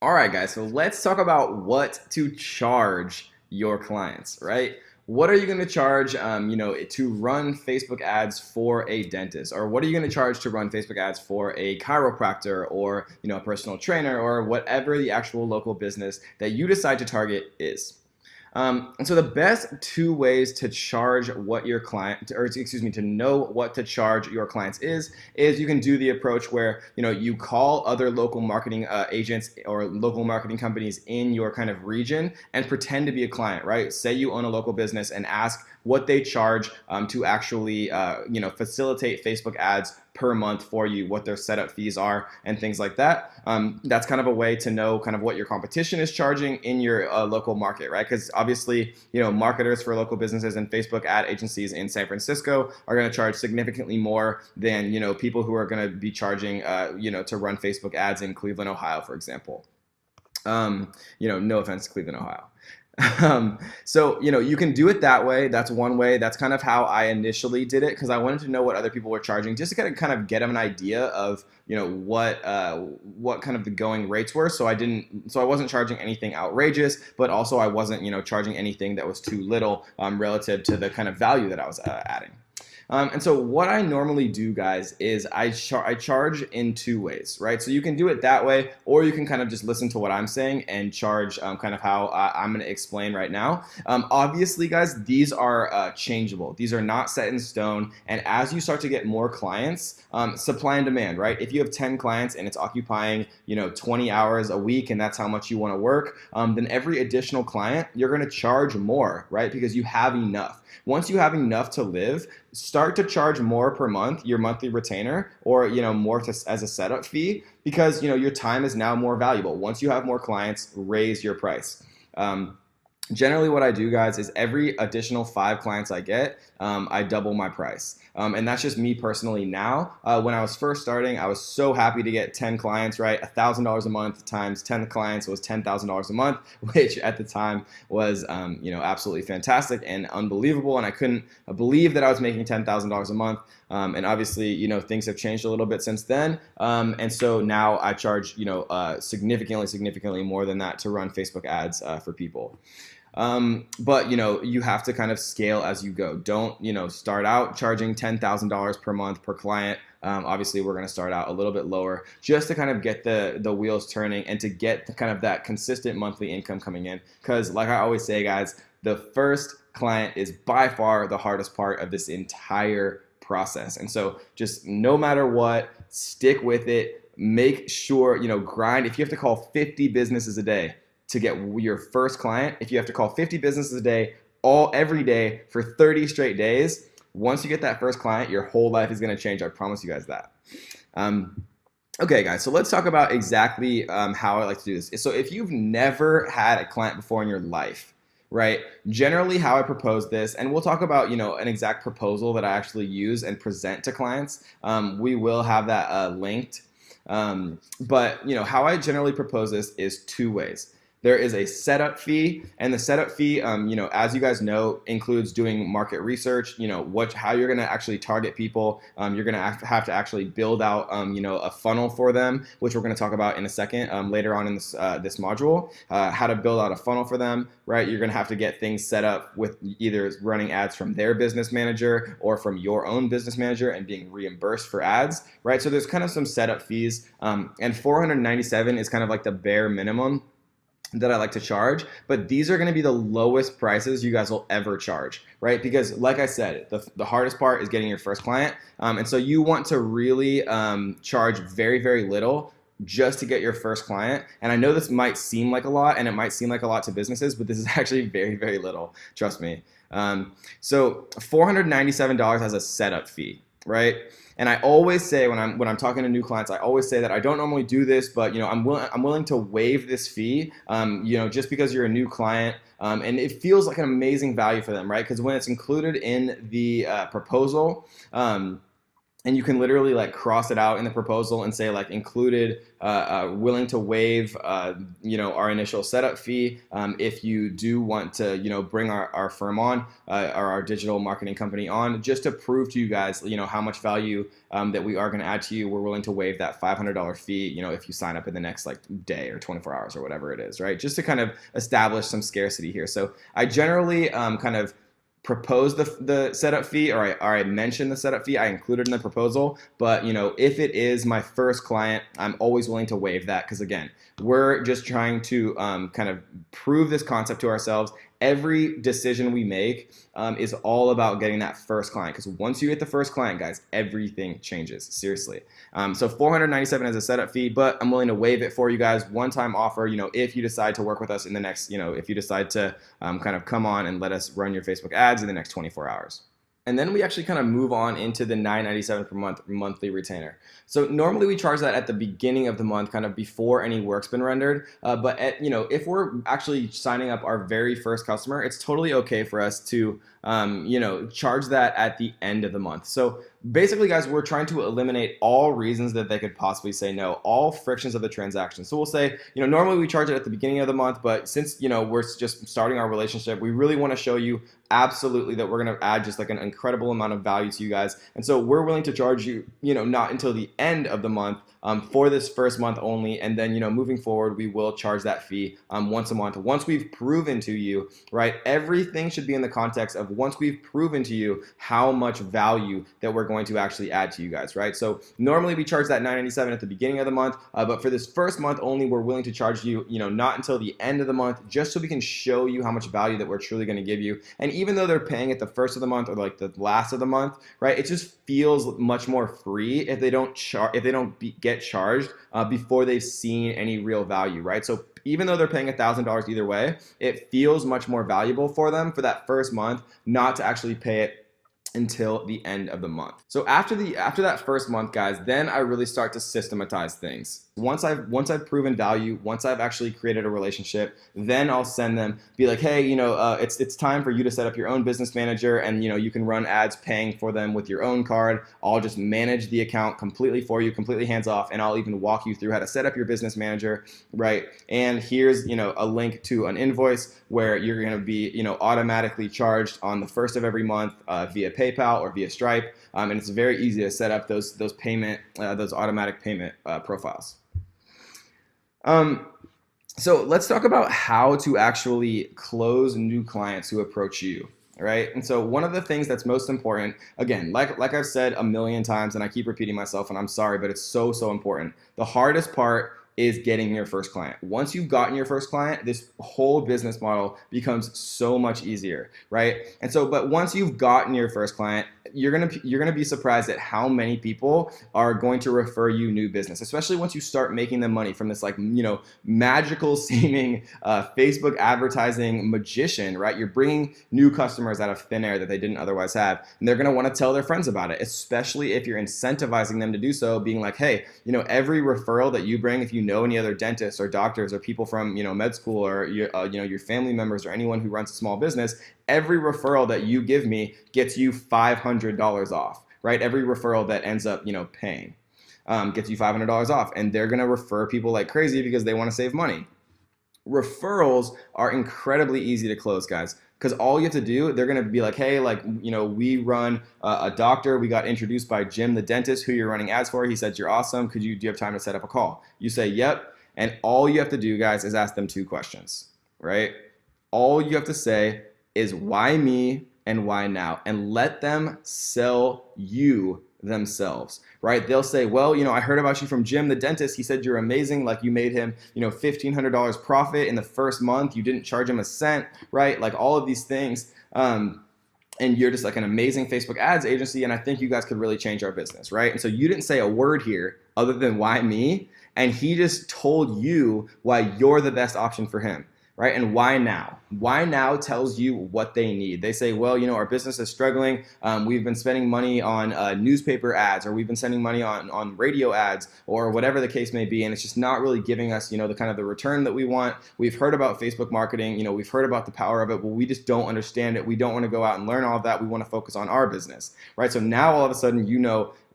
All right, guys, so let's talk about what to charge your clients, right? What are you going to charge, to run Facebook ads for a dentist? Or what are you going to charge to run Facebook ads for a chiropractor or, a personal trainer or whatever the actual local business that you decide to target is? And so the best two ways to charge what your client, or excuse me, to know what to charge your clients is you can do the approach where, you call other local marketing agents or local marketing companies in your kind of region and pretend to be a client, right? Say you own a local business and ask what they charge to actually, facilitate Facebook ads per month for you, what their setup fees are and things like that. That's kind of a way to know kind of what your competition is charging in your local market, right? Because obviously, marketers for local businesses and Facebook ad agencies in San Francisco are going to charge significantly more than, people who are going to be charging, to run Facebook ads in Cleveland, Ohio, for example. No offense to Cleveland, Ohio. So, you can do it that way. That's one way. That's kind of how I initially did it because I wanted to know what other people were charging just to kind of get an idea of, what kind of the going rates were. So I wasn't charging anything outrageous, but also I wasn't, charging anything that was too little relative to the kind of value that I was adding. And so what I normally do, guys, is I charge in two ways, right? So you can do it that way, or you can kind of just listen to what I'm saying and charge kind of how I'm going to explain right now. Obviously, guys, these are changeable. These are not set in stone. And as you start to get more clients, supply and demand, right? If you have 10 clients and it's occupying, 20 hours a week, and that's how much you want to work, then every additional client, you're going to charge more, right? Because you have enough. Once you have enough to live, start to charge more per month, your monthly retainer, or more as a setup fee, because your time is now more valuable. Once you have more clients, raise your price. Generally what I do, guys, is every additional 5 clients I get, I double my price. And that's just me personally now. When I was first starting, I was so happy to get 10 clients, right? $1,000 a month times 10 clients was $10,000 a month, which at the time was, absolutely fantastic and unbelievable. And I couldn't believe that I was making $10,000 a month. And obviously, things have changed a little bit since then. And so now I charge, significantly more than that to run Facebook ads for people. But you have to kind of scale as you go. Don't, start out charging $10,000 per month per client. Obviously we're going to start out a little bit lower just to kind of get the wheels turning and to get kind of that consistent monthly income coming in. Because like I always say, guys, the first client is by far the hardest part of this entire process. And so just no matter what, stick with it. Make sure, grind. If you have to call 50 businesses a day to get your first client, if you have to call 50 businesses a day, every day for 30 straight days, once you get that first client, your whole life is going to change. I promise you guys that. Okay, guys, so let's talk about exactly how I like to do this. So if you've never had a client before in your life, right, generally how I propose this, and we'll talk about, an exact proposal that I actually use and present to clients. We will have that linked. But, how I generally propose this is two ways. There is a setup fee, and the setup fee, as you guys know, includes doing market research, how you're going to actually target people. You're going to have to actually build out, a funnel for them, which we're going to talk about in a second, later on in this module, how to build out a funnel for them, right? You're going to have to get things set up with either running ads from their business manager or from your own business manager and being reimbursed for ads, right? So there's kind of some setup fees, and $497 is kind of like the bare minimum that I like to charge, but these are going to be the lowest prices you guys will ever charge, right? Because like I said, the hardest part is getting your first client. And so you want to really charge very, very little just to get your first client. And I know this might seem like a lot, and it might seem like a lot to businesses, but this is actually very, very little. Trust me. So $497 as a setup fee, right? And I always say when I'm talking to new clients, I always say that I don't normally do this, but I'm willing to waive this fee, just because you're a new client, and it feels like an amazing value for them, right? Because when it's included in the proposal, And you can literally like cross it out in the proposal and say like included, willing to waive, our initial setup fee if you do want to, bring our firm on, or our digital marketing company on, just to prove to you guys, how much value that we are going to add to you. We're willing to waive that $500 fee, if you sign up in the next like day or 24 hours or whatever it is, right? Just to kind of establish some scarcity here. So I generally kind of propose the setup fee, or I mention the setup fee. I include it in the proposal, but if it is my first client, I'm always willing to waive that, because again, we're just trying to kind of prove this concept to ourselves. Every decision we make is all about getting that first client, because once you get the first client, guys, everything changes, seriously. So $497 as a setup fee, but I'm willing to waive it for you guys, one-time offer, if you decide to work with us in the next, if you decide to kind of come on and let us run your Facebook ads in the next 24 hours. And then we actually kind of move on into the $9.97 per month monthly retainer. So normally we charge that at the beginning of the month, kind of before any work's been rendered. But if we're actually signing up our very first customer, it's totally okay for us to charge that at the end of the month. So basically, guys, we're trying to eliminate all reasons that they could possibly say no, all frictions of the transaction. So we'll say, normally we charge it at the beginning of the month, but since, we're just starting our relationship, we really want to show you absolutely that we're going to add just like an incredible amount of value to you guys. And so we're willing to charge you, not until the end of the month for this first month only. And then, moving forward, we will charge that fee once a month. Once we've proven to you, right, everything should be in the context of once we've proven to you how much value that we're going to actually add to you guys, right? So normally we charge that $9.97 at the beginning of the month, but for this first month only, we're willing to charge you, not until the end of the month, just so we can show you how much value that we're truly going to give you. And even though they're paying at the first of the month or like the last of the month, right, it just feels much more free if they don't get charged before they've seen any real value, right? So even though they're paying $1,000 either way, it feels much more valuable for them for that first month not to actually pay it until the end of the month. So after that first month, guys, then I really start to systematize things. Once I've proven value, once I've actually created a relationship, then I'll send them, be like, hey, it's time for you to set up your own business manager, and you can run ads paying for them with your own card. I'll just manage the account completely for you, completely hands off, and I'll even walk you through how to set up your business manager, right? And here's a link to an invoice where you're going to be automatically charged on the first of every month via PayPal or via Stripe, and it's very easy to set up those automatic payment profiles. So let's talk about how to actually close new clients who approach you, right? And so one of the things that's most important, again, like I've said a million times, and I keep repeating myself, and I'm sorry, but it's so important. The hardest part is getting your first client. Once you've gotten your first client, this whole business model becomes so much easier, right? And so, but once you've gotten your first client, you're gonna be surprised at how many people are going to refer you new business, especially once you start making them money from this magical seeming Facebook advertising magician, right? You're bringing new customers out of thin air that they didn't otherwise have, and they're gonna want to tell their friends about it, especially if you're incentivizing them to do so, being like, hey, every referral that you bring, if you know any other dentists or doctors or people from med school or your family members or anyone who runs a small business, every referral that you give me gets you $500 off, right? Every referral that ends up paying gets you $500 off, and they're gonna refer people like crazy because they want to save money. Referrals are incredibly easy to close, guys, because all you have to do, they're going to be like, hey, we run a doctor. We got introduced by Jim, the dentist, who you're running ads for. He said, you're awesome. Do you have time to set up a call? You say, yep. And all you have to do, guys, is ask them two questions, right? All you have to say is why me and why now, and let them sell you themselves, right? They'll say, well, I heard about you from Jim, the dentist. He said you're amazing. Like you made him, $1,500 profit in the first month. You didn't charge him a cent, right? Like all of these things. And you're just like an amazing Facebook ads agency. And I think you guys could really change our business, right? And so you didn't say a word here other than why me. And he just told you why you're the best option for him. Right? And why now? Why now tells you what they need. They say, well, our business is struggling. We've been spending money on newspaper ads, or we've been spending money on radio ads, or whatever the case may be. And it's just not really giving us, the kind of the return that we want. We've heard about Facebook marketing. We've heard about the power of it, but we just don't understand it. We don't want to go out and learn all of that. We want to focus on our business, right? So now all of a sudden,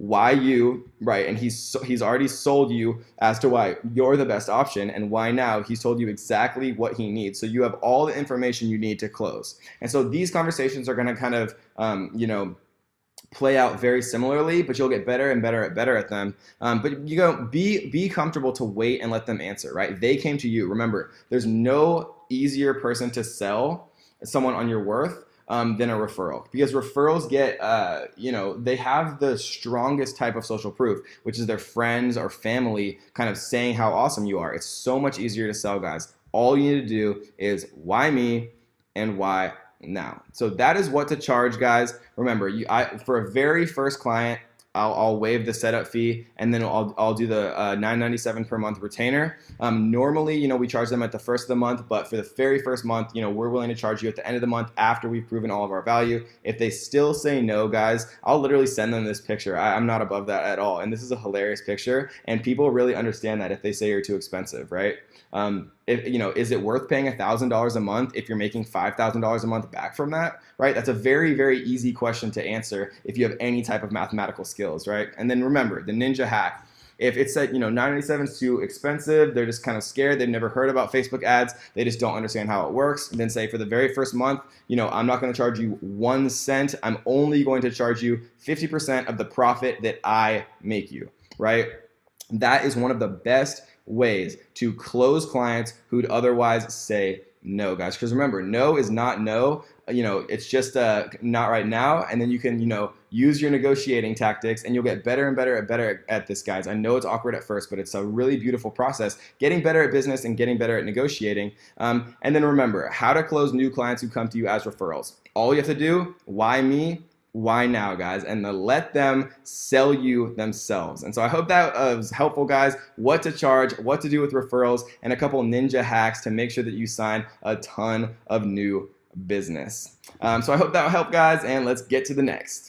why you, right? And he's already sold you as to why you're the best option, and why now he's told you exactly what he needs. So you have all the information you need to close. And so these conversations are going to kind of, play out very similarly, but you'll get better and better at them. But be comfortable to wait and let them answer, right? They came to you. Remember, there's no easier person to sell someone on your worth than a referral, because referrals get, they have the strongest type of social proof, which is their friends or family kind of saying how awesome you are. It's so much easier to sell, guys. All you need to do is why me and why now. So that is what to charge, guys. Remember, for a very first client, I'll waive the setup fee, and then I'll do the $9.97 per month retainer. Normally, we charge them at the first of the month, but for the very first month, we're willing to charge you at the end of the month after we've proven all of our value. If they still say no, guys, I'll literally send them this picture. I'm not above that at all, and this is a hilarious picture, and people really understand that if they say you're too expensive, right? Is it worth paying $1,000 a month if you're making $5,000 a month back from that, right? That's a very, very easy question to answer if you have any type of mathematical skills, right? And then remember, the ninja hack. If it's said, $9.97 is too expensive, they're just kind of scared, they've never heard about Facebook ads, they just don't understand how it works, then say for the very first month, I'm not going to charge you 1 cent, I'm only going to charge you 50% of the profit that I make you, right? That is one of the best ways to close clients who'd otherwise say no, guys. Because remember, no is not no. It's just not right now. And then you can, use your negotiating tactics, and you'll get better and better at this, guys. I know it's awkward at first, but it's a really beautiful process. Getting better at business and getting better at negotiating. And then remember, how to close new clients who come to you as referrals. All you have to do, why me? Why now, guys? And let them sell you themselves. And so I hope that was helpful, guys. What to charge, what to do with referrals, and a couple ninja hacks to make sure that you sign a ton of new business. So I hope that will help, guys, and let's get to the next.